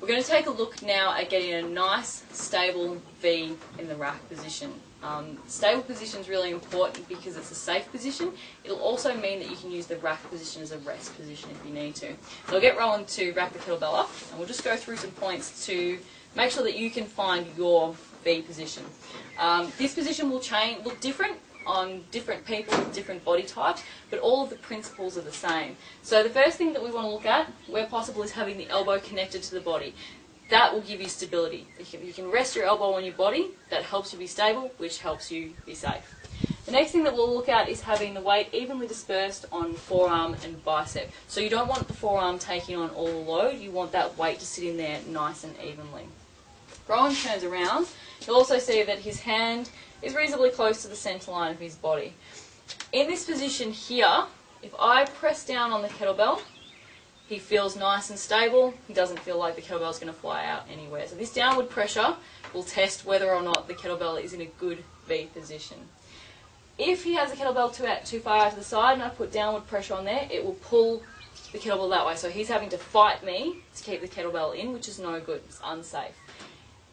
We're going to take a look now at getting a nice, stable V in the rack position. Stable position is really important because it's a safe position. It'll also mean that you can use the rack position as a rest position if you need to. So I'll get Rowan to rack the kettlebell up, and we'll just go through some points to make sure that you can find your V position. This position will look different on different people with different body types, but all of the principles are the same. So the first thing that we want to look at, where possible, is having the elbow connected to the body. That will give you stability. You can rest your elbow on your body, that helps you be stable, which helps you be safe. The next thing that we'll look at is having the weight evenly dispersed on forearm and bicep. So you don't want the forearm taking on all the load, you want that weight to sit in there nice and evenly. Rowan turns around, you'll also see that his hand is reasonably close to the centre line of his body. In this position here, if I press down on the kettlebell, he feels nice and stable. He doesn't feel like the kettlebell is going to fly out anywhere. So this downward pressure will test whether or not the kettlebell is in a good V position. If he has the kettlebell too far out to the side and I put downward pressure on there, it will pull the kettlebell that way. So he's having to fight me to keep the kettlebell in, which is no good. It's unsafe.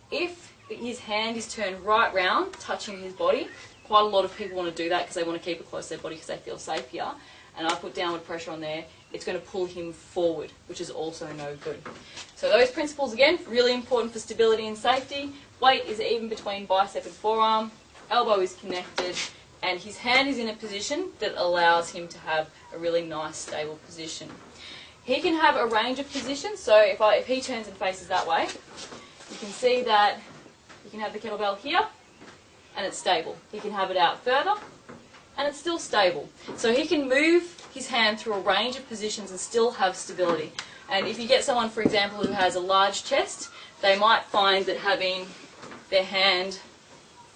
If his hand is turned right round, touching his body, quite a lot of people want to do that because they want to keep it close to their body because they feel safe here, and I put downward pressure on there, it's going to pull him forward, which is also no good. So those principles, again, really important for stability and safety. Weight is even between bicep and forearm, elbow is connected, and his hand is in a position that allows him to have a really nice, stable position. He can have a range of positions, so if he turns and faces that way, you can see that you can have the kettlebell here, and it's stable. He can have it out further, and it's still stable. So he can move his hand through a range of positions and still have stability. And if you get someone, for example, who has a large chest, they might find that having their hand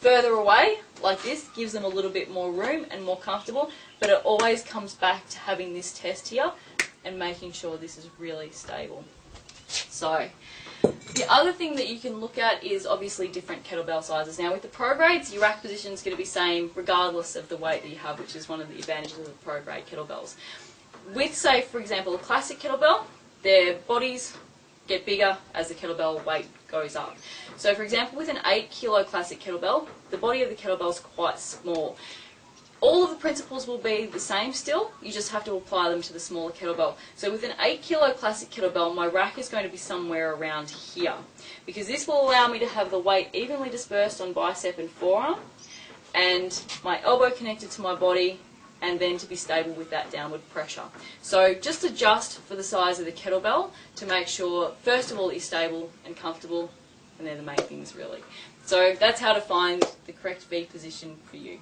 further away, like this, gives them a little bit more room and more comfortable, but it always comes back to having this test here and making sure this is really stable. So the other thing that you can look at is obviously different kettlebell sizes. Now with the pro grades, your rack position is going to be same regardless of the weight that you have, which is one of the advantages of the pro grade kettlebells. With, say, for example, a classic kettlebell, their bodies get bigger as the kettlebell weight goes up. So for example, with an 8 kilo classic kettlebell, the body of the kettlebell is quite small. All of the principles will be the same still, you just have to apply them to the smaller kettlebell. So with an 8 kilo classic kettlebell, my rack is going to be somewhere around here, because this will allow me to have the weight evenly dispersed on bicep and forearm, and my elbow connected to my body, and then to be stable with that downward pressure. So just adjust for the size of the kettlebell to make sure, first of all, that you're stable and comfortable, and they're the main things really. So that's how to find the correct V position for you.